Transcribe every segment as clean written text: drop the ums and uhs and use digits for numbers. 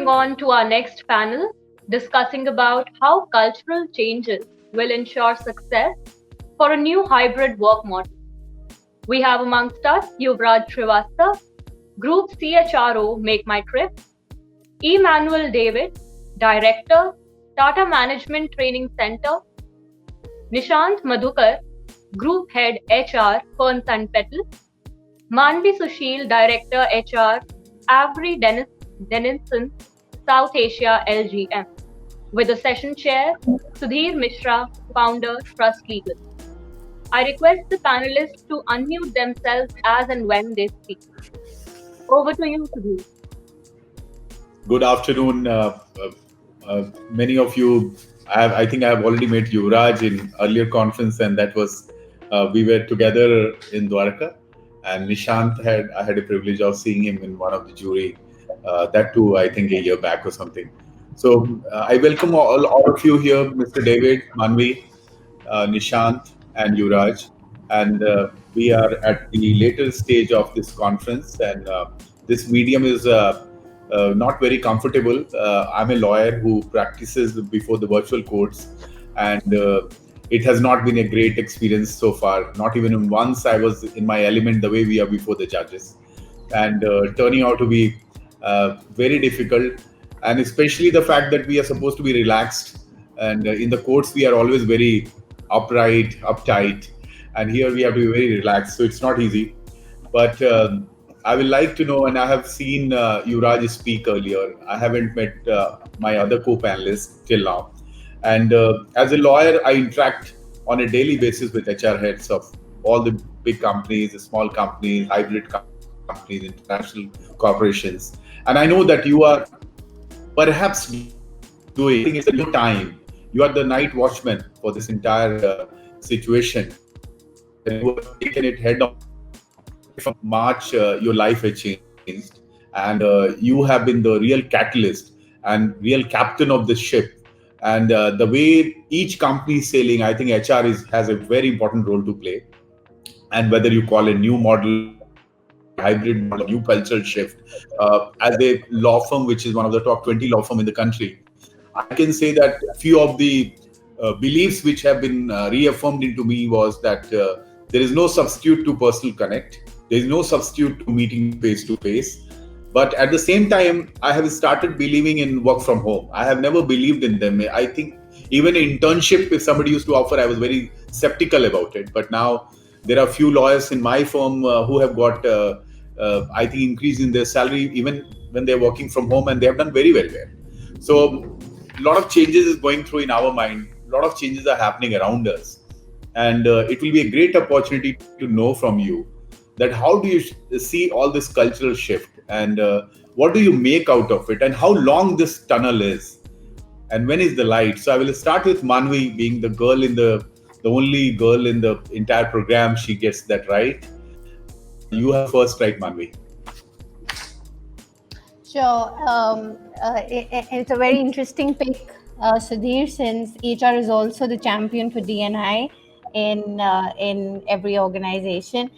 moving on to our next panel, discussing about how cultural changes will ensure success for a new hybrid work model. We have amongst us Yuvraj Srivastava, Group CHRO Make My Trip, Emmanuel David, Director, Tata Management Training Center, Nishant Madhukar, Group Head HR, Ferns and Petal, Manvi Sushil, Director HR, Avery Dennison, South Asia LGM, with the session chair, Sudhir Mishra, Founder, Trust Legal. I request the panelists to unmute themselves as and when they speak. Over to you, Sudhir. Good afternoon. Many of you, I think I have already met Yuvraj in earlier conference, and that was we were together in Dwarka. And Nishant I had a privilege of seeing him in one of the jury. That too, I think a year back or something. So I welcome all of you here, Mr. David, Manvi, Nishant, and Yuvraj. And we are at the later stage of this conference, and this medium is not very comfortable. I'm a lawyer who practices before the virtual courts, and it has not been a great experience so far. Not even once I was in my element the way we are before the judges, and turning out to be very difficult. And especially the fact that we are supposed to be relaxed, and in the courts we are always very upright, uptight, and here we have to be very relaxed. So it's not easy, but I will like to know, and I have seen Yuvraj speak earlier. I haven't met my other co-panelists till now. And as a lawyer, I interact on a daily basis with HR heads of all the big companies, the small companies, hybrid companies, international corporations. And I know that you are perhaps doing, I think it's a new time. You are the night watchman for this entire situation. You have taken it head on. From March, your life has changed, and you have been the real catalyst and real captain of the ship. And the way each company is sailing, I think HR has a very important role to play. And whether you call a new model, hybrid model, new cultural shift, as a law firm, which is one of the top 20 law firm in the country, I can say that a few of the beliefs which have been reaffirmed into me was that there is no substitute to personal connect. There is no substitute to meeting face to face. But at the same time, I have started believing in work from home. I have never believed in them. I think even an internship, if somebody used to offer, I was very skeptical about it. But now there are few lawyers in my firm who have got, I think, increase in their salary even when they're working from home, and they have done very well there. So a lot of changes is going through in our mind. A lot of changes are happening around us. And it will be a great opportunity to know from you that how do you see all this cultural shift, and what do you make out of it, and how long this tunnel is, and when is the light. So I will start with Manvi, being the only girl in the entire program. She gets that right. You have first right, Manvi. Sure. It's a very interesting pick, Sudhir, since HR is also the champion for D&I in every organization.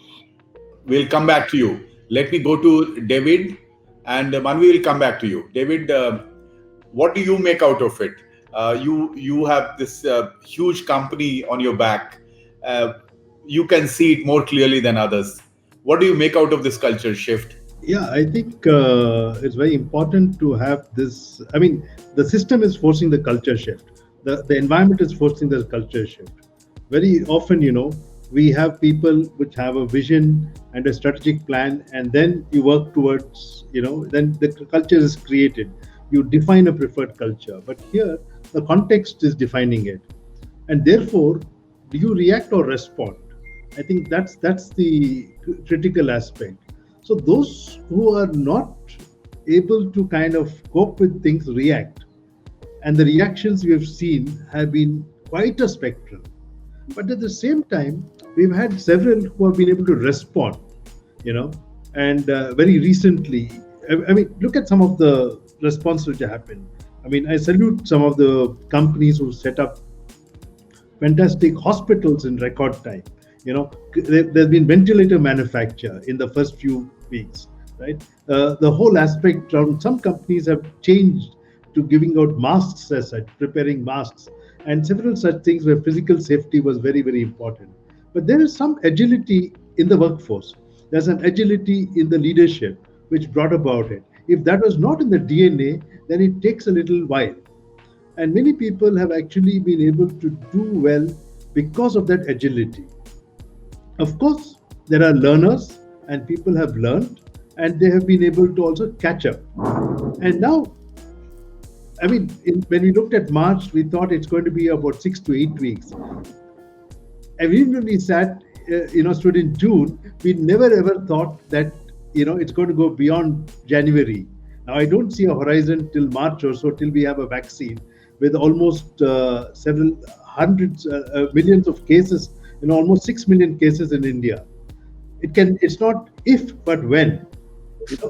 We'll come back to you. Let me go to David, and Manvi will come back to you. David, what do you make out of it? You have this huge company on your back. You can see it more clearly than others. What do you make out of this culture shift? Yeah, I think it's very important to have this. I mean, the system is forcing the culture shift. The environment is forcing the culture shift. Very often, we have people which have a vision and a strategic plan, and then you work towards, then the culture is created. You define a preferred culture, but here the context is defining it, and therefore, do you react or respond? I think that's the critical aspect. So those who are not able to kind of cope with things react, and the reactions we have seen have been quite a spectrum. But at the same time, we've had several who have been able to respond, and very recently, I mean, look at some of the responses which have happened. I mean, I salute some of the companies who set up fantastic hospitals in record time. There's been ventilator manufacture in the first few weeks. right? The whole aspect around some companies have changed to giving out masks as such, preparing masks, and several such things where physical safety was very, very important. But there is some agility in the workforce. There's an agility in the leadership which brought about it. If that was not in the DNA, then it takes a little while. And many people have actually been able to do well because of that agility. Of course, there are learners, and people have learned, and they have been able to also catch up. And now, I mean, when we looked at March, we thought it's going to be about 6 to 8 weeks. And even when we sat, stood in June, we never ever thought that, it's going to go beyond January. Now, I don't see a horizon till March or so, till we have a vaccine with almost several hundreds, millions of cases, almost 6 million cases in India. It's not if, but when.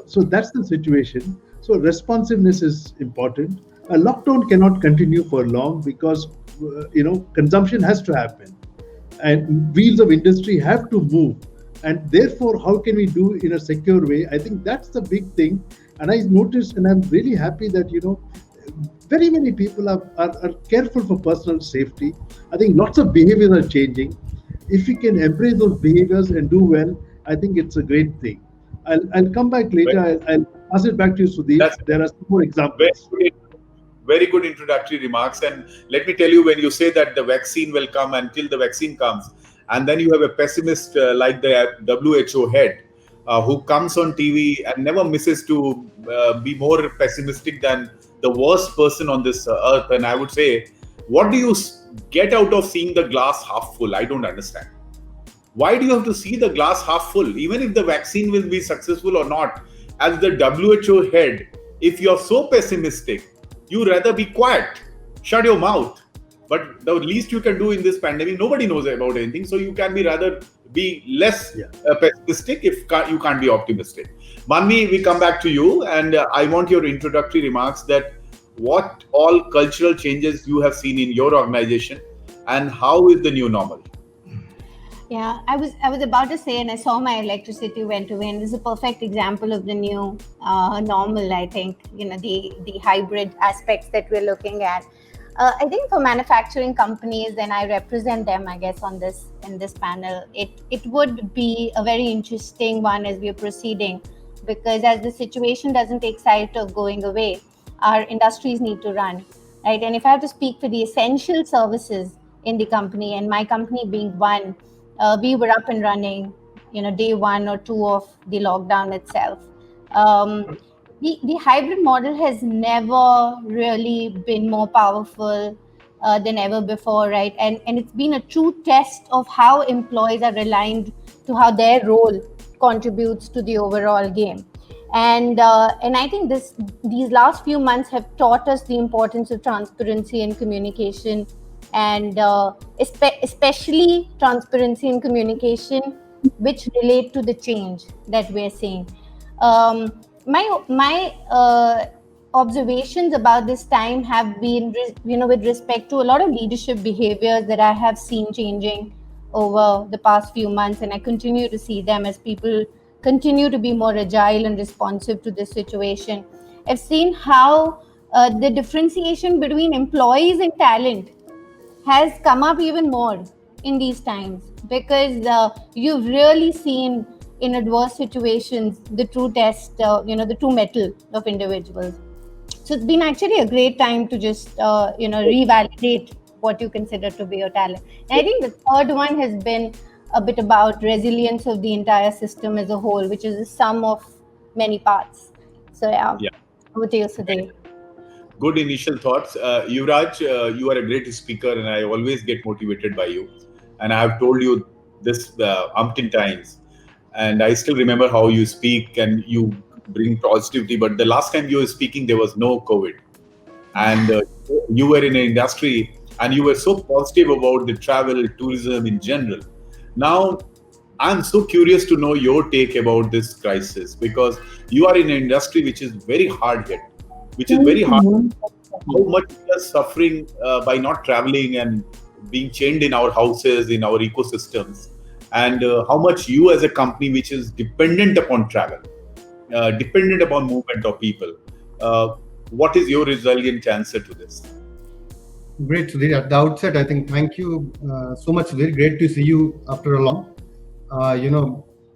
So that's the situation. So responsiveness is important. A lockdown cannot continue for long because, consumption has to happen. And wheels of industry have to move. And therefore, how can we do in a secure way? I think that's the big thing. And I noticed, and I'm really happy that, very many people are careful for personal safety. I think lots of behaviors are changing. If we can embrace those behaviors and do well, I think it's a great thing. I'll come back later. I'll pass it back to you, Sudhir. There are some more examples. Very good introductory remarks. And let me tell you, when you say that the vaccine will come, until the vaccine comes, and then you have a pessimist like the WHO head who comes on TV and never misses to be more pessimistic than the worst person on this earth. And I would say, what do you get out of seeing the glass half full? I don't understand. Why do you have to see the glass half full? Even if the vaccine will be successful or not, as the WHO head, if you're so pessimistic, you rather be quiet, shut your mouth. But the least you can do in this pandemic, nobody knows about anything. So you can rather be less pessimistic if you can't be optimistic. Manvi, we come back to you, and I want your introductory remarks that what all cultural changes you have seen in your organization and how is the new normal? Yeah, I was about to say, and I saw my electricity went away, and this is a perfect example of the new normal. I think the hybrid aspects that we're looking at. I think for manufacturing companies, and I represent them, I guess, in this panel, it would be a very interesting one as we're proceeding, because as the situation doesn't take sight of going away, our industries need to run, right? And if I have to speak for the essential services in the company, and my company being one, we were up and running, day 1 or 2 of the lockdown itself. The hybrid model has never really been more powerful than ever before, right? And it's been a true test of how employees are aligned to how their role contributes to the overall game. And I think these last few months have taught us the importance of transparency and communication, and especially transparency and communication which relate to the change that we're seeing. My observations about this time have been, with respect to a lot of leadership behaviors that I have seen changing over the past few months, and I continue to see them as people continue to be more agile and responsive to this situation. I've seen how the differentiation between employees and talent has come up even more in these times, because you've really seen in adverse situations the true test, the true mettle of individuals. So it's been actually a great time to just revalidate what you consider to be your talent. And I think the third one has been a bit about resilience of the entire system as a whole, which is the sum of many parts. So over to you, Sudhir. Good initial thoughts. Yuvraj, you are a great speaker, and I always get motivated by you. And I have told you this umpteen times. And I still remember how you speak and you bring positivity. But the last time you were speaking, there was no COVID. And you were in an industry and you were so positive about the travel, tourism in general. Now, I'm so curious to know your take about this crisis, because you are in an industry which is very hard hit, which is very hard. How much we are suffering by not traveling and being chained in our houses, in our ecosystems, and how much you as a company which is dependent upon travel, dependent upon movement of people. What is your resilient answer to this? Great, Sudhir. At the outset, I think thank you so much, Sudhir. Great to see you after a long.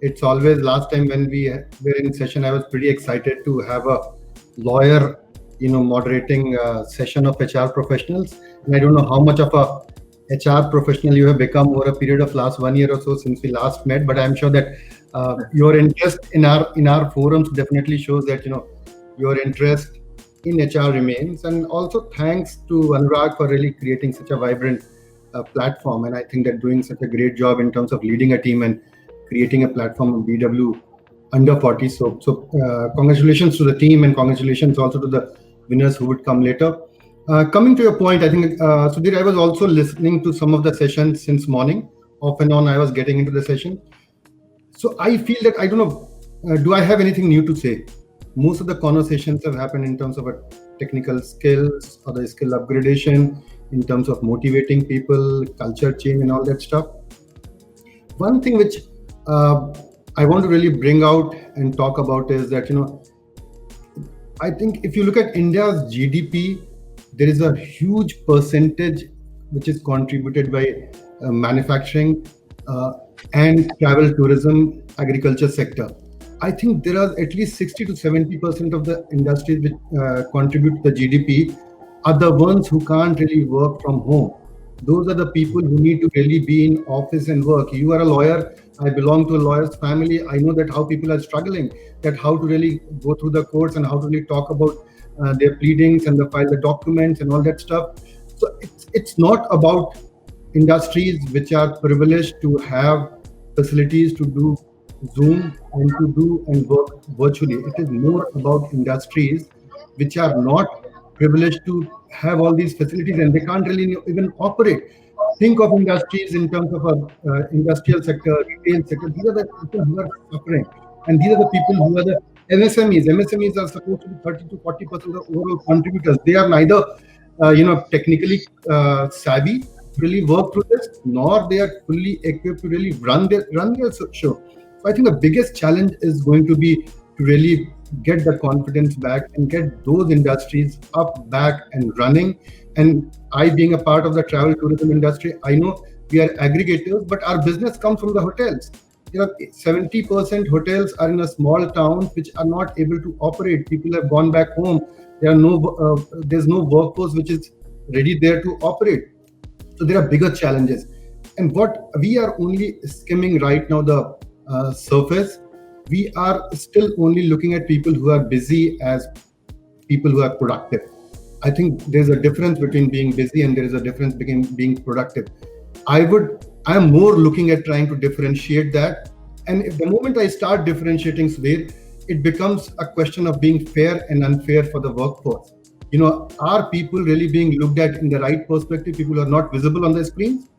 It's always last time when we were in session, I was pretty excited to have a lawyer, moderating a session of HR professionals. And I don't know how much of a HR professional you have become over a period of last 1 year or so since we last met. But I'm sure that your interest in our forums definitely shows that your interest in HR remains. And also thanks to Anurag for really creating such a vibrant platform. And I think that doing such a great job in terms of leading a team and creating a platform of BW under 40. So congratulations to the team, and congratulations also to the winners who would come later. Coming to your point, I think, Sudhir, I was also listening to some of the sessions since morning. Off and on, I was getting into the session. So I feel that, I don't know, do I have anything new to say? Most of the conversations have happened in terms of a technical skills or the skill upgradation, in terms of motivating people, culture change and all that stuff. One thing which I want to really bring out and talk about is that, I think if you look at India's GDP, there is a huge percentage which is contributed by manufacturing and travel, tourism, agriculture sector. I think there are at least 60 to 70% of the industries which contribute to the GDP are the ones who can't really work from home. Those are the people who need to really be in office and work. You are a lawyer. I belong to a lawyer's family. I know that how people are struggling, that how to really go through the courts and how to really talk about their pleadings and file the documents and all that stuff. So it's not about industries which are privileged to have facilities to do Zoom and to do and work virtually. It is more about industries which are not privileged to have all these facilities and they can't really even operate. Think of industries in terms of a industrial sector, retail sector. These are the people who are suffering, and these are the people who are the MSMEs. MSMEs are supposed to be 30 to 40% of the overall contributors. They are neither, technically savvy to really work through this, nor they are fully equipped to really run their show. So I think the biggest challenge is going to be to really get the confidence back and get those industries up, back and running. And I, being a part of the travel tourism industry, I know we are aggregators, but our business comes from the hotels. 70% hotels are in a small towns which are not able to operate. People have gone back home. There's no workforce which is ready there to operate. So there are bigger challenges. And what we are only skimming right now the surface. We are still only looking at people who are busy as people who are productive. I think there's a difference between being busy and there is a difference between being productive. I am more looking at trying to differentiate that. And if the moment I start differentiating, Sudhir, it becomes a question of being fair and unfair for the workforce. Are people really being looked at in the right perspective? People who are not visible on the screens?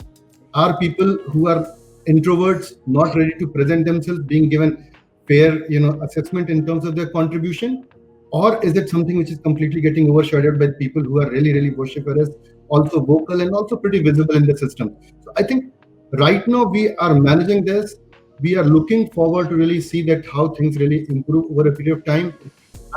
Are people who are introverts not ready to present themselves being given fair, assessment in terms of their contribution? Or is it something which is completely getting overshadowed by people who are really, really vociferous, also vocal and also pretty visible in the system? So I think right now we are managing this. We are looking forward to really see that how things really improve over a period of time.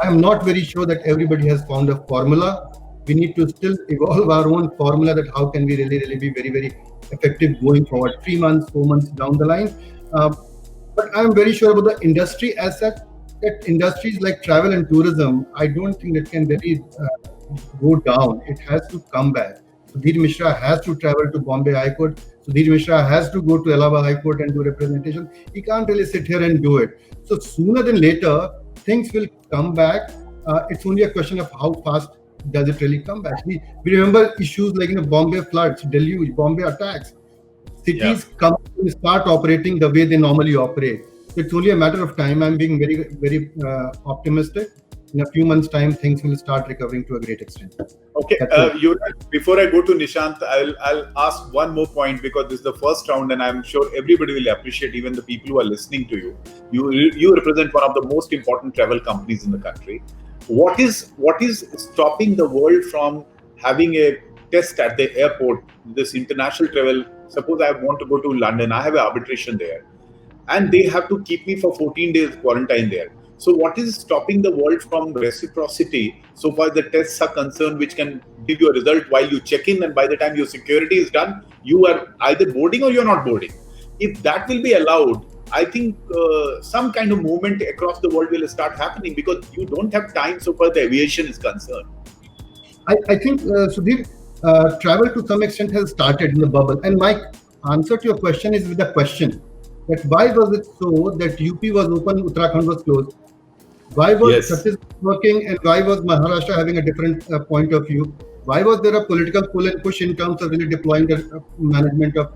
I am not very sure that everybody has found a formula. We need to still evolve our own formula that how can we really, really be very, very effective going forward 3 months, 4 months down the line. But I'm very sure about the industry as such, that industries like travel and tourism, I don't think it can really go down. It has to come back. Sudhir Mishra has to travel to Bombay High Court. Sudhir Mishra has to go to Allahabad High Court and do representation. He can't really sit here and do it. So sooner than later, things will come back. It's only a question of how fast does it really come back. We remember issues like Bombay floods, deluge, Bombay attacks. Cities come and start operating the way they normally operate. It's only a matter of time. I'm being very, very optimistic. In a few months' time, things will start recovering to a great extent. Okay, before I go to Nishant, I'll ask one more point because this is the first round, and I'm sure everybody will appreciate, even the people who are listening to you. You represent one of the most important travel companies in the country. What is stopping the world from having a test at the airport? This international travel. Suppose I want to go to London, I have an arbitration there, and they have to keep me for 14 days quarantine there. So what is stopping the world from reciprocity so far the tests are concerned, which can give you a result while you check in, and by the time your security is done, you are either boarding or you're not boarding. If that will be allowed, I think some kind of movement across the world will start happening, because you don't have time so far the aviation is concerned. I think, Sudhir, travel to some extent has started in the bubble. And my answer to your question is with a question, that why was it so that UP was open, Uttarakhand was closed? Why was Yes. Chhattisgarh working, and why was Maharashtra having a different point of view? Why was there a political pull and push in terms of really deploying the management of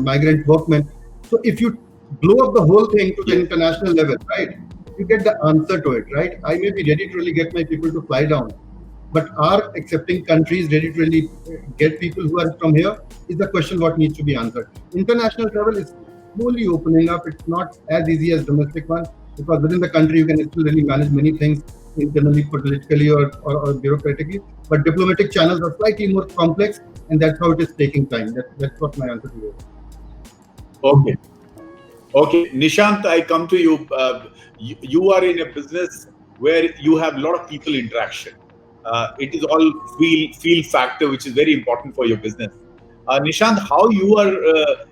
migrant workmen? So if you blow up the whole thing to the international level, right, you get the answer to it, right? I may be ready to really get my people to fly down, but are accepting countries ready to really get people who are from here is the question what needs to be answered. International travel is slowly opening up. It's not as easy as domestic one, because within the country you can still really manage many things internally, politically or bureaucratically, but diplomatic channels are slightly more complex, and that's how it is taking time. That's what my answer to you is. Okay, Nishant, I come to you. You are in a business where you have a lot of people interaction. It is all feel factor, which is very important for your business. Nishant, how you are?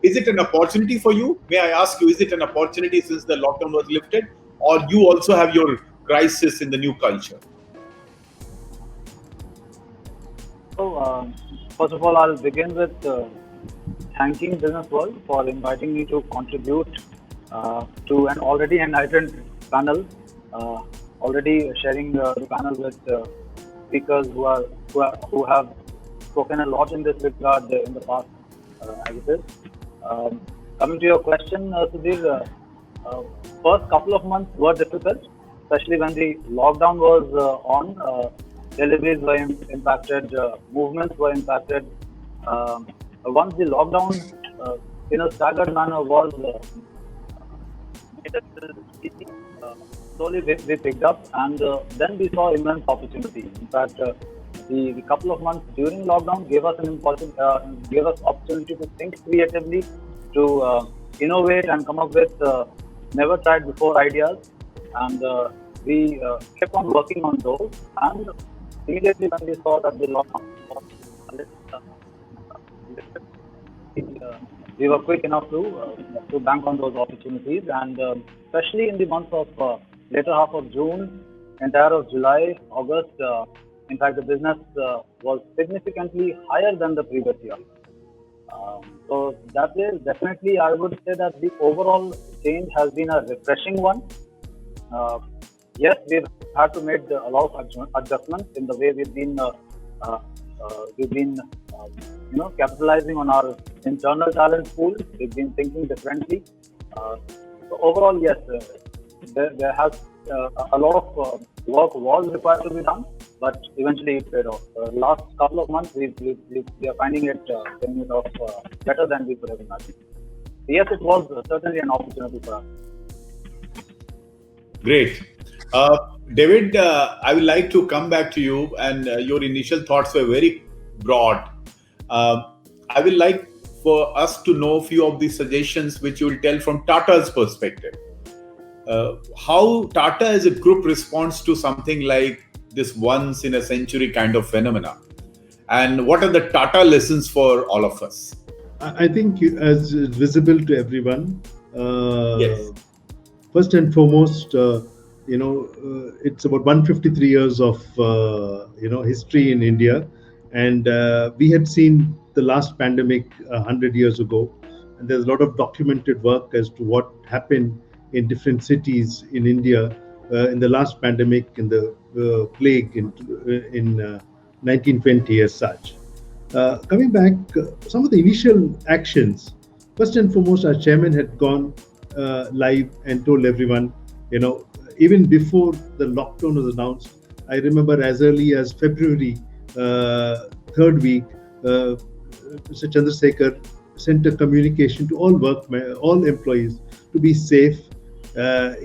Is it an opportunity for you? May I ask you, is it an opportunity since the lockdown was lifted, or you also have your crisis in the new culture? So, first of all, I'll begin with thanking Business World for inviting me to contribute to an already enlightened panel, already sharing the panel with speakers who have spoken a lot in this regard in the past, as it is. Coming to your question, Sudhir, first couple of months were difficult, especially when the lockdown was on. Deliveries were impacted, movements were impacted. Once the lockdown, in a staggered manner, was slowly we picked up, and then we saw immense opportunity. In fact, the couple of months during lockdown gave us gave us opportunity to think creatively, to innovate and come up with never tried before ideas, and we kept on working on those. And immediately when we saw that the lockdown was we were quick enough to bank on those opportunities, and especially in the month of later half of June, entire of July, August. In fact, the business was significantly higher than the previous year. So that is definitely, I would say that the overall change has been a refreshing one. Yes, we've had to make a lot of adjustments in the way we've been capitalizing on our internal talent pool. We've been thinking differently. So overall, yes, there has a lot of work was required to be done, but eventually it paid off. Last couple of months, we are finding it paying it off better than we could have imagined. Yes, it was certainly an opportunity for us. Great. David, I would like to come back to you, and your initial thoughts were very broad. I would like for us to know a few of the suggestions which you will tell from Tata's perspective. How Tata as a group responds to something like this once in a century kind of phenomena, and what are the Tata lessons for all of us? I think as visible to everyone, Yes. First and foremost, it's about 153 years of history in India, and we had seen the last pandemic 100 years ago, and there's a lot of documented work as to what happened in different cities in India in the last pandemic, in the plague in 1920 as such. Coming back, some of the initial actions. First and foremost, our chairman had gone live and told everyone, even before the lockdown was announced, I remember as early as February, third week, Mr. Chandrasekhar sent a communication to all employees to be safe.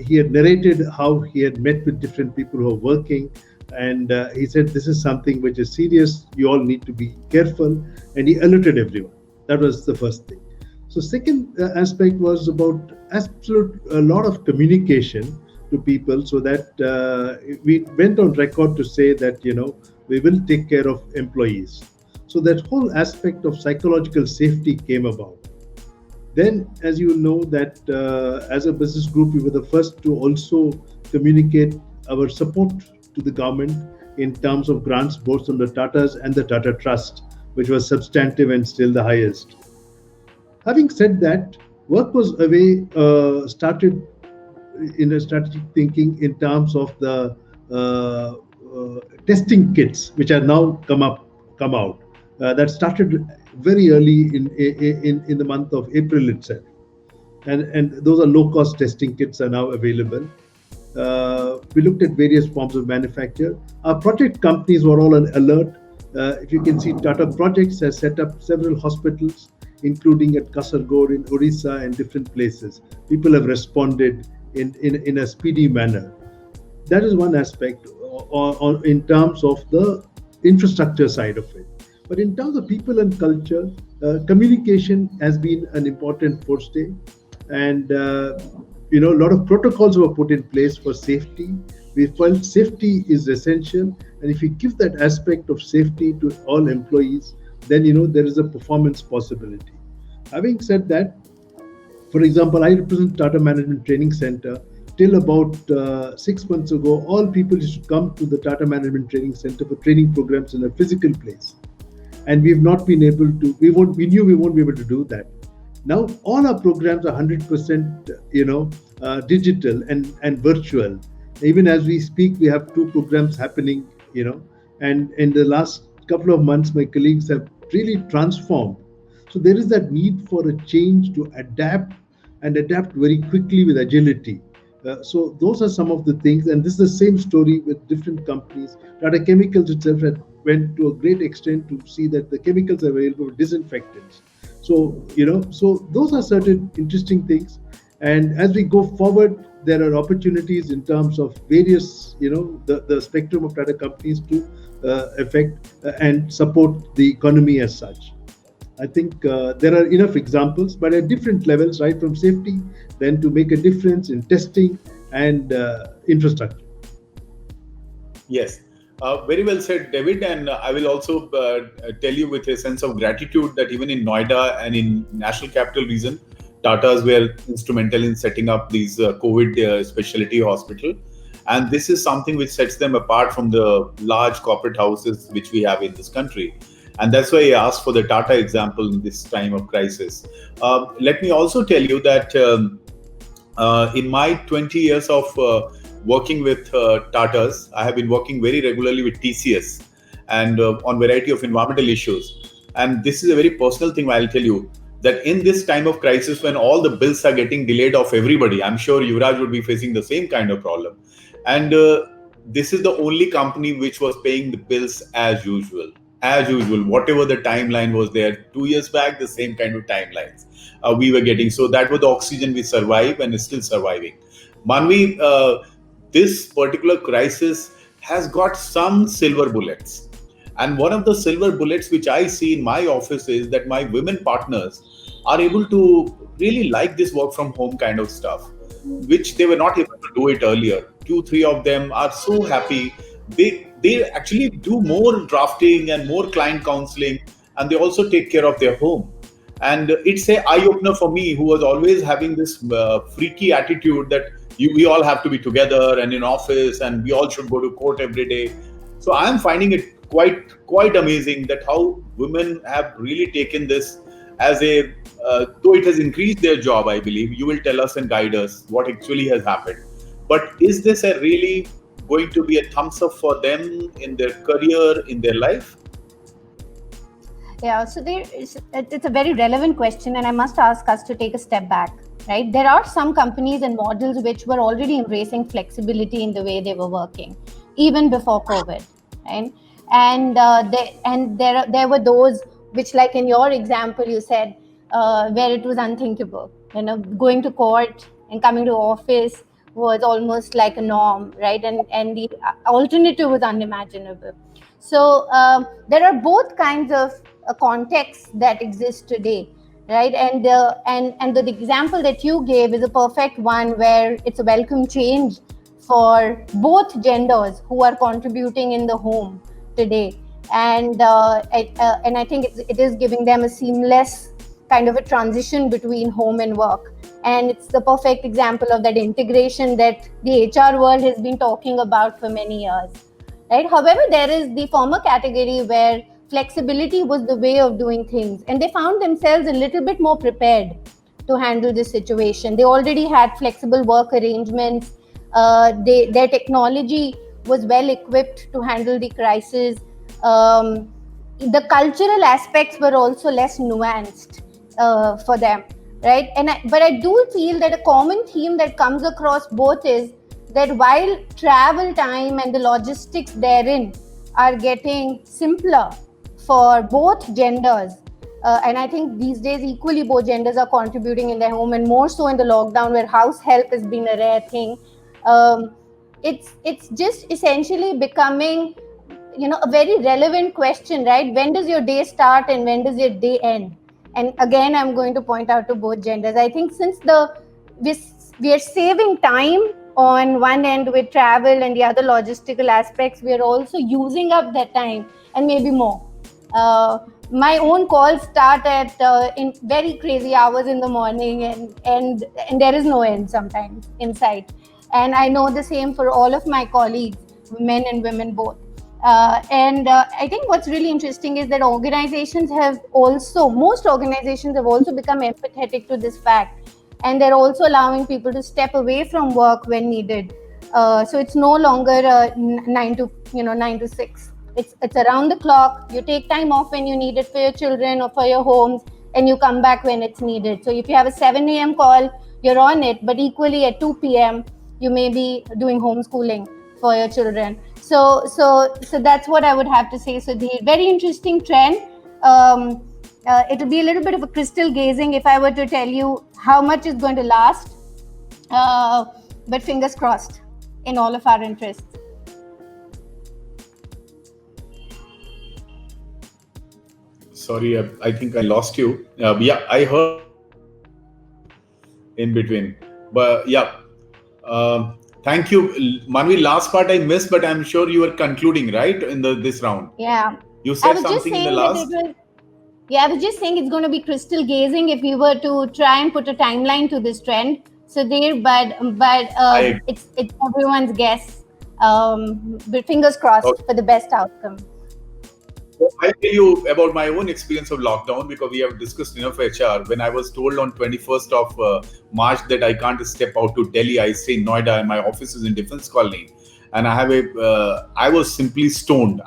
He had narrated how he had met with different people who are working, and he said, this is something which is serious, you all need to be careful, and he alerted everyone. That was the first thing. So second aspect was about a lot of communication to people, so that we went on record to say that, we will take care of employees. So that whole aspect of psychological safety came about. Then, as you know, that as a business group, we were the first to also communicate our support to the government in terms of grants, both from the Tatas and the Tata Trust, which was substantive and still the highest. Having said that, work was started in a strategic thinking in terms of the testing kits, which are now come out. That started very early in the month of April itself, and those are low-cost testing kits are now available. We looked at various forms of manufacture. Our project companies were all on alert. If you can see, Tata Projects has set up several hospitals, including at Kasargod in Orissa and different places. People have responded in a speedy manner. That is one aspect in terms of the infrastructure side of it. But in terms of people and culture, communication has been an important forte, and a lot of protocols were put in place for safety. We felt safety is essential, and if you give that aspect of safety to all employees, then there is a performance possibility. Having said that, for example, I represent Tata Management Training Center. Till about 6 months ago, all people used to come to the Tata Management Training Center for training programs in a physical place. And we've not been able to, we knew we won't be able to do that. Now, all our programs are 100%, digital and virtual. Even as we speak, we have 2 programs happening, and in the last couple of months, my colleagues have really transformed. So there is that need for a change to adapt very quickly with agility. So those are some of the things, and this is the same story with different companies. Tata Chemicals itself went to a great extent to see that the chemicals available were disinfectants. So, so those are certain interesting things. And as we go forward, there are opportunities in terms of various, the spectrum of Tata companies to affect and support the economy as such. I think there are enough examples, but at different levels, right from safety, then to make a difference in testing and infrastructure. Yes, very well said, David. And I will also tell you with a sense of gratitude that even in Noida and in National Capital Region, Tatas were instrumental in setting up these COVID specialty hospital. And this is something which sets them apart from the large corporate houses which we have in this country. And that's why I asked for the Tata example in this time of crisis. Let me also tell you that in my 20 years of working with Tatas, I have been working very regularly with TCS and on variety of environmental issues. And this is a very personal thing I'll tell you, that in this time of crisis, when all the bills are getting delayed of everybody, I'm sure Yuvraj would be facing the same kind of problem. And this is the only company which was paying the bills as usual. As usual, whatever the timeline was there 2 years back, the same kind of timelines we were getting. So that was the oxygen we survived and is still surviving. Manvi, this particular crisis has got some silver bullets. And one of the silver bullets which I see in my office is that my women partners are able to really like this work from home kind of stuff, which they were not able to do it earlier. 2-3 of them are so happy. They actually do more drafting and more client counseling, and they also take care of their home. And it's an eye-opener for me, who was always having this freaky attitude that we all have to be together and in office and we all should go to court every day. So I'm finding it quite amazing that how women have really taken this as a, though it has increased their job, I believe. You will tell us and guide us what actually has happened. But is this a really going to be a thumbs up for them in their career, in their life? Yeah, so it's a very relevant question, and I must ask us to take a step back, right? There are some companies and models which were already embracing flexibility in the way they were working, even before COVID, right? And there were those which, like in your example, you said, where it was unthinkable, going to court and coming to office was almost like a norm, right? And the alternative was unimaginable. So there are both kinds of contexts that exist today, right? And the example that you gave is a perfect one, where it's a welcome change for both genders who are contributing in the home today. And I think it is giving them a seamless kind of a transition between home and work. And it's the perfect example of that integration that the HR world has been talking about for many years, right? However, there is the former category where flexibility was the way of doing things, and they found themselves a little bit more prepared to handle this situation. They already had flexible work arrangements. Their technology was well equipped to handle the crisis. The cultural aspects were also less nuanced for them, right? But I do feel that a common theme that comes across both is that while travel time and the logistics therein are getting simpler for both genders, and I think these days equally both genders are contributing in their home, and more so in the lockdown where house help has been a rare thing. It's just essentially becoming, a very relevant question, right? When does your day start and when does your day end? And again, I'm going to point out to both genders. I think since we are saving time on one end with travel and the other logistical aspects, we are also using up that time and maybe more. My own calls start at in very crazy hours in the morning, and there is no end sometimes in sight. And I know the same for all of my colleagues, men and women both. I think what's really interesting is that most organizations have also become empathetic to this fact, and they're also allowing people to step away from work when needed. So it's no longer 9 to 6. It's around the clock. You take time off when you need it for your children or for your homes, and you come back when it's needed. So if you have a 7 a.m. call, you're on it, but equally at 2 p.m. you may be doing homeschooling for your children. So that's what I would have to say. So the very interesting trend. It'll be a little bit of a crystal gazing if I were to tell you how much is going to last. But fingers crossed in all of our interests. Sorry, I think I lost you. Yeah, I heard in between. But yeah, thank you. Manvi, last part I missed, but I'm sure you were concluding, right, in this round. Yeah. You said something in the last. I was just saying it's going to be crystal gazing if we were to try and put a timeline to this trend. So it's everyone's guess. But fingers crossed for the best outcome. I'll tell you about my own experience of lockdown, because we have discussed enough HR. When I was told on 21st of March that I can't step out to Delhi, I stay in Noida and my office is in Defense Colony. And I was simply stoned.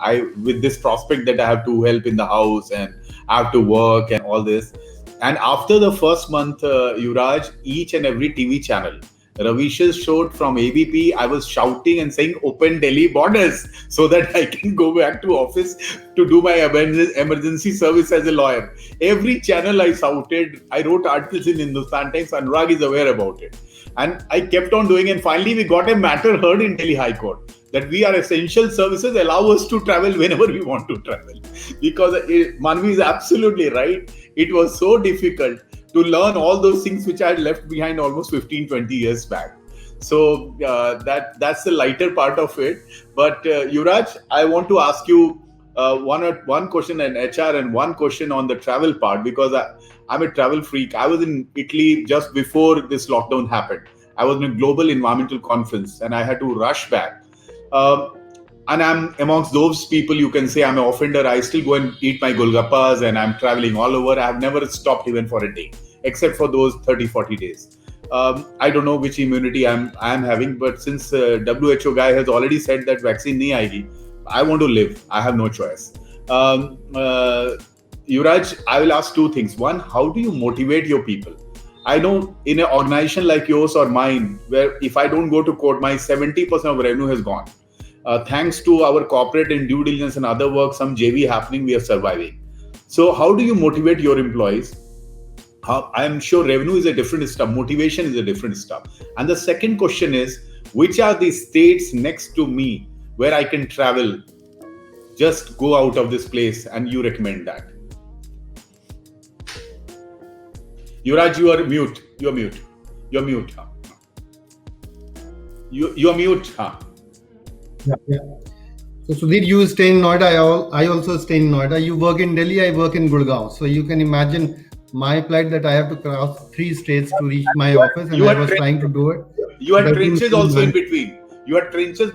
With this prospect that I have to help in the house and I have to work and all this. And after the first month, Yuvraj, each and every TV channel, Ravish's showed from ABP, I was shouting and saying, open Delhi borders so that I can go back to office to do my emergency service as a lawyer. Every channel I shouted. I wrote articles in Hindustan Times. Anurag is aware about it. And I kept on doing, and finally we got a matter heard in Delhi High Court that we are essential services, allow us to travel whenever we want to travel. Because Manvi is absolutely right. It was so difficult to learn all those things which I had left behind almost 15, 20 years back. So that's the lighter part of it. But Yuvraj, I want to ask you one question on HR and one question on the travel part, because I'm a travel freak. I was in Italy just before this lockdown happened. I was in a global environmental conference and I had to rush back. And I'm amongst those people, you can say I'm an offender. I still go and eat my golgappas and I'm traveling all over. I've never stopped even for a day, except for those 30, 40 days. I don't know which immunity I'm having, but since WHO guy has already said that vaccine nahi aayegi, I want to live. I have no choice. Yuvraj, I will ask two things. One, how do you motivate your people? I know in an organization like yours or mine, where if I don't go to court, my 70% of revenue has gone. Thanks to our corporate and due diligence and other work, some JV happening, we are surviving. So how do you motivate your employees? I'm sure revenue is a different stuff. Motivation is a different stuff. And the second question is, which are the states next to me where I can travel, just go out of this place, and you recommend that? Yuvraj, you are mute. You're mute. You're mute. Huh? Yeah. So Sudhir, you stay in Noida. I also stay in Noida. You work in Delhi. I work in Gurgaon. So you can imagine my plight that I have to cross 3 states to reach my office, and I was trying to do it. You had trenches also in between. You had trenches.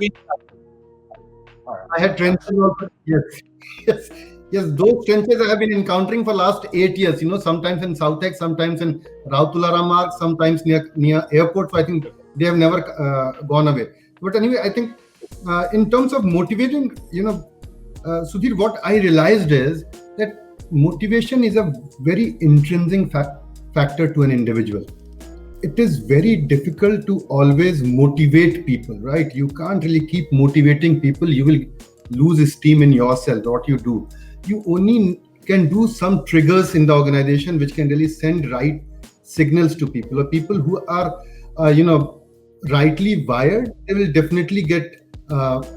I had trenches also. Yes. Those trenches I have been encountering for last 8 years. Sometimes in Southex, sometimes in Rautula Marg, sometimes near airport. So I think they have never gone away. But anyway, I think in terms of motivating, Sudhir, what I realized is that motivation is a very intrinsic factor to an individual. It is very difficult to always motivate people, right? You can't really keep motivating people. You will lose esteem in yourself, what you do. You only can do some triggers in the organization which can really send right signals to people, or people who are, rightly wired. They will definitely get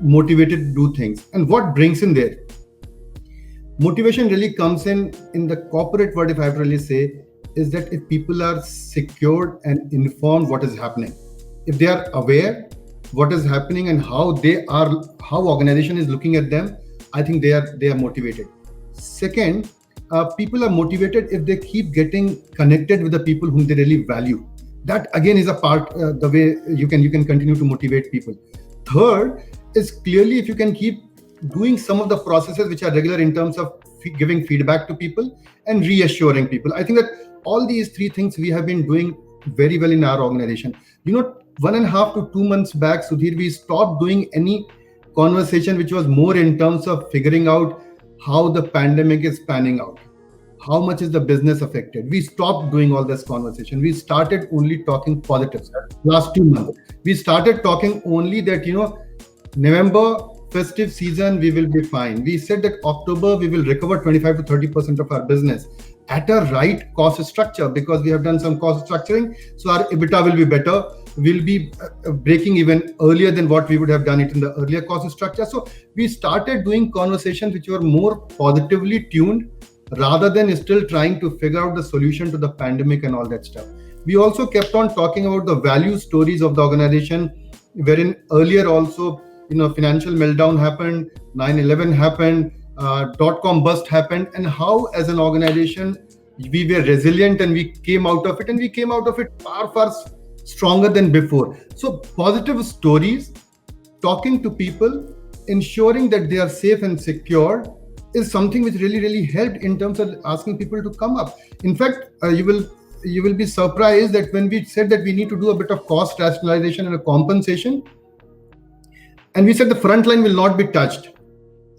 motivated to do things. And what brings in there? Motivation really comes in the corporate world, if I have to really say, is that if people are secured and informed what is happening, if they are aware what is happening and how organization is looking at them, I think they are motivated. Second, people are motivated if they keep getting connected with the people whom they really value. That again is a part, the way you can continue to motivate people. Third is clearly if you can keep doing some of the processes which are regular in terms of giving feedback to people and reassuring people. I think that all these 3 things we have been doing very well in our organization. 1.5 to 2 months back, Sudhir, we stopped doing any conversation which was more in terms of figuring out how the pandemic is panning out. How much is the business affected? We stopped doing all this conversation. We started only talking positives. Last 2 months, we started talking only that, November festive season, we will be fine. We said that October, we will recover 25 to 30% of our business at a right cost structure, because we have done some cost structuring. So our EBITDA will be better. We'll be breaking even earlier than what we would have done it in the earlier cost structure. So we started doing conversations which were more positively tuned, rather than still trying to figure out the solution to the pandemic and all that stuff. We also kept on talking about the value stories of the organization, wherein earlier also, financial meltdown happened, 9/11 happened, .com bust happened, and how as an organization we were resilient and we came out of it, and we came out of it far stronger than before. So positive stories, talking to people, ensuring that they are safe and secure is something which really helped in terms of asking people to come up. In fact, you will be surprised that when we said that we need to do a bit of cost rationalization and a compensation, and we said the front line will not be touched,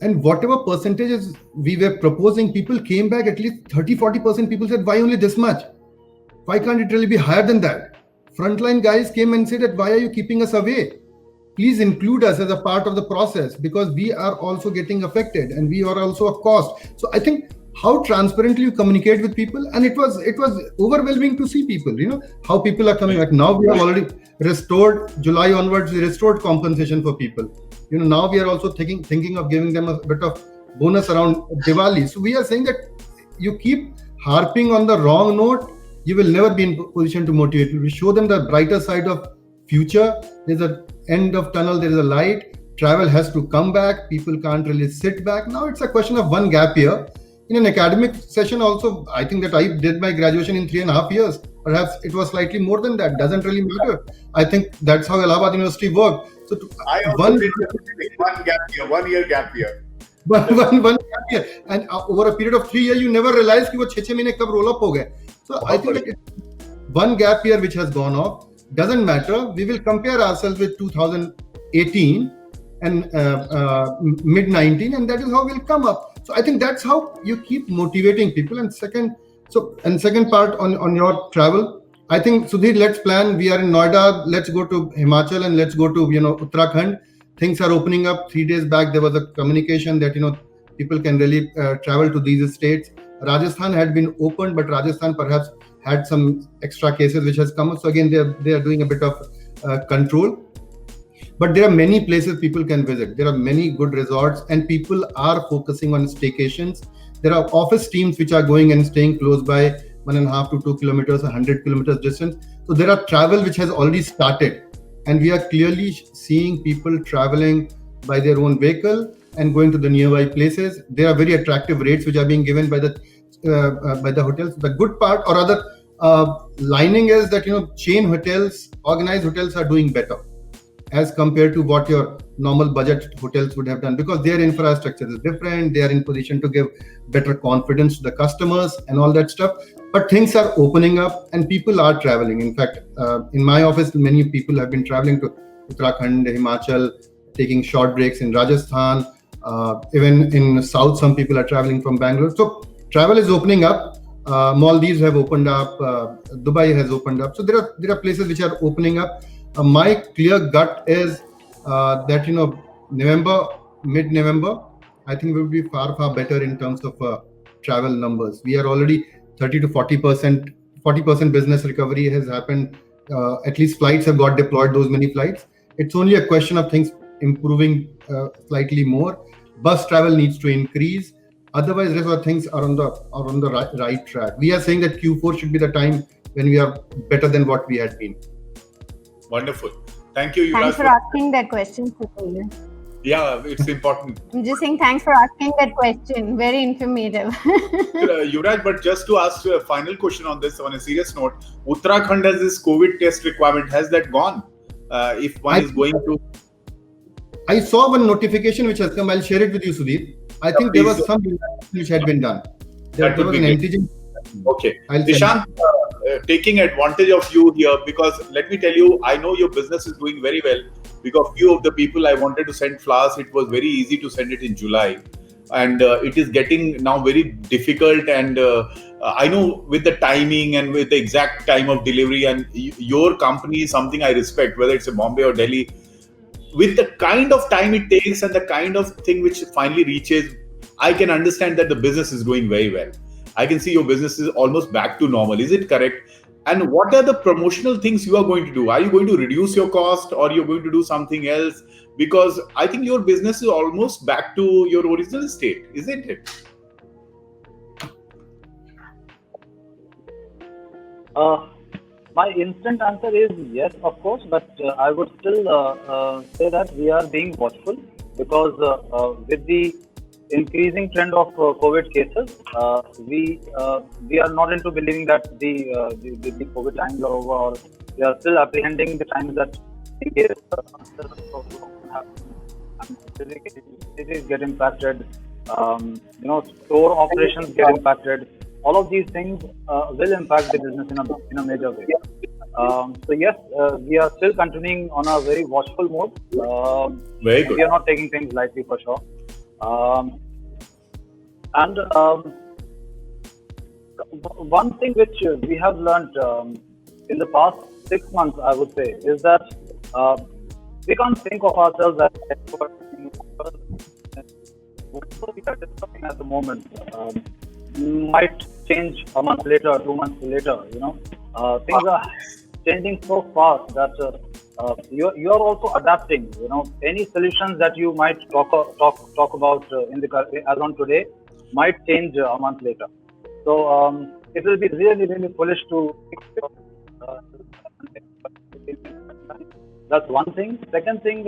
and whatever percentages we were proposing, people came back, at least 30-40% people said, why only this much? Why can't it really be higher than that? Frontline guys came and said that, why are you keeping us away? Please include us as a part of the process, because we are also getting affected and we are also a cost. So I think how transparently you communicate with people, and it was overwhelming to see people, how people are coming back. Now we have already restored, July onwards, we restored compensation for people. Now we are also thinking of giving them a bit of bonus around Diwali. So we are saying that you keep harping on the wrong note, you will never be in position to motivate people. We show them the brighter side of future. There's an end of tunnel, there is a light. Travel has to come back. People can't really sit back. Now it's a question of one gap year. In an academic session also, I think that I did my graduation in 3.5 years. Perhaps it was slightly more than that. Doesn't really matter. I think that's how Allahabad University worked. So I also did one gap year, 1 year gap year. One gap year. And over a period of 3 years, you never realize कि वो 6 महीने कब roll up हो गए. So I think that one gap year which has gone off doesn't matter. We will compare ourselves with 2018 and mid-19, and that is how we'll come up. So I think that's how you keep motivating people. And second part on your travel, I think, Sudhir, let's plan. We are in Noida. Let's go to Himachal and let's go to Uttarakhand. Things are opening up. 3 days back there was a communication that people can really travel to these states. Rajasthan had been opened, but Rajasthan perhaps had some extra cases which has come up. So again, they are doing a bit of control. But there are many places people can visit. There are many good resorts, and people are focusing on staycations. There are office teams which are going and staying close by 1.5 to 2 kilometers, 100 kilometers distance. So there are travel which has already started. and we are clearly seeing people traveling by their own vehicle and going to the nearby places. There are very attractive rates which are being given by the hotels. The good part, or rather, lining is that chain hotels, organized hotels are doing better as compared to what your normal budget hotels would have done, because their infrastructure is different. They are in position to give better confidence to the customers and all that stuff. But things are opening up and people are traveling. In fact, in my office, many people have been traveling to Uttarakhand, Himachal, taking short breaks in Rajasthan. Even in South, some people are traveling from Bangalore. So travel is opening up. Maldives have opened up. Dubai has opened up. So there are places which are opening up. My clear gut is that November, mid-November, I think we will be far better in terms of travel numbers. We are already 30 to 40% business recovery has happened. At least flights have got deployed, those many flights. It's only a question of things improving slightly more. Bus travel needs to increase. Otherwise, rest of things are on the right track. We are saying that Q4 should be the time when we are better than what we had been. Wonderful. Thank you, Yuvraj. Thanks for asking that question, Sukhil. Yeah, it's important. I'm just saying thanks for asking that question. Very informative. Yuvraj, but just to ask you a final question on this, on a serious note, Uttarakhand has this COVID test requirement. Has that gone? If one is going to... I saw one notification which has come. I'll share it with you, Sudhir. I think there was some which had been done. There was an antigen. Okay. Nishant, taking advantage of you here, because let me tell you, I know your business is doing very well, because few of the people I wanted to send flowers, it was very easy to send it in July. And it is getting now very difficult. And I know with the timing and with the exact time of delivery, and your company is something I respect, whether it's in Bombay or Delhi, with the kind of time it takes and the kind of thing which finally reaches, I can understand that the business is doing very well. I can see your business is almost back to normal. Is it correct? And what are the promotional things you are going to do? Are you going to reduce your cost, or you're going to do something else? Because I think your business is almost back to your original state, isn't it? My instant answer is yes, of course, but I would still say that we are being watchful, because with the increasing trend of COVID cases, we are not into believing that the COVID times are over, or we are still apprehending the times that cities get impacted, store operations get impacted. All of these things will impact the business in a major way. So yes, we are still continuing on a very watchful mode. Very good. We are not taking things lightly, for sure. One thing which we have learned in the past 6 months, I would say, is that we can't think of ourselves as experts in what we are discussing at the moment. Might change a month later, 2 months later. Things are changing so fast that you are also adapting. Any solutions that you might talk about as on today might change a month later. So it will be really, really foolish to. That's one thing. Second thing,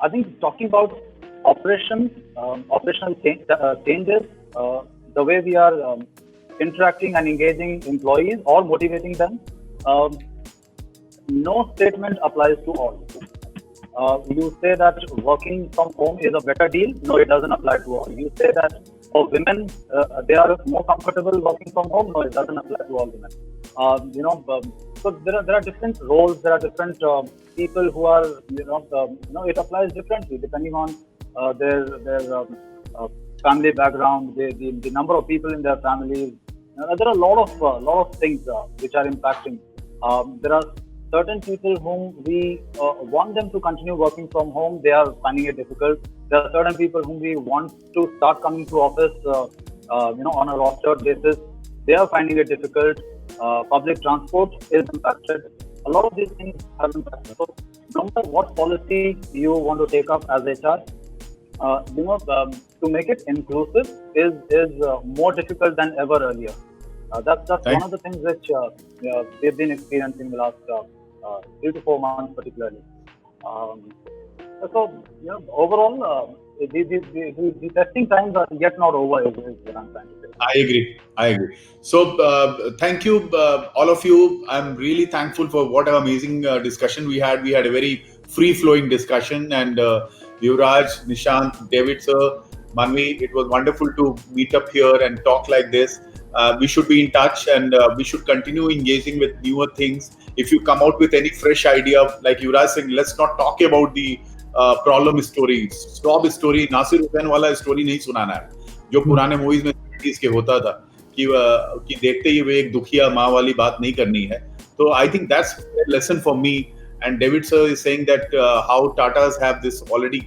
I think talking about operational changes, the way we are interacting and engaging employees or motivating them, no statement applies to all. You say that working from home is a better deal. No, it doesn't apply to all. You say that for women, they are more comfortable working from home. No, it doesn't apply to all women. So there are different roles. There are different people who are, it applies differently depending on their family background, the number of people in their families. There are a lot of things which are impacting. There are certain people whom we want them to continue working from home. They are finding it difficult. There are certain people whom we want to start coming to office, on a rostered basis. They are finding it difficult. Public transport is impacted. A lot of these things have impacted. So, no matter what policy you want to take up as HR, to make it inclusive is more difficult than ever earlier. That's one of the things which we've been experiencing the last 3 to 4 months particularly. So, overall, the testing times are yet not over, is what I'm trying to say. I agree. So, thank you, all of you. I'm really thankful for what an amazing discussion we had. We had a very free-flowing discussion, and Yuvraj, Nishant, David sir, Manvi, it was wonderful to meet up here and talk like this. We should be in touch, and we should continue engaging with newer things. If you come out with any fresh idea, like Yuvraj saying, let's not talk about the problem story, stop story, Nasir Hussain वाला story नहीं सुनाना है जो पुराने movies में 70s के होता था कि देखते ही वे एक दुखिया माँ वाली बात नहीं करनी है. तो I think that's lesson for me. And David sir is saying that how Tatas have this already,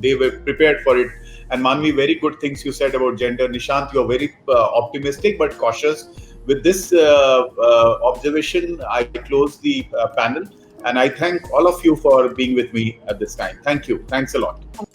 they were prepared for it. And Manvi, very good things you said about gender. Nishant, you are very optimistic but cautious. With this observation, I close the panel. And I thank all of you for being with me at this time. Thank you. Thanks a lot.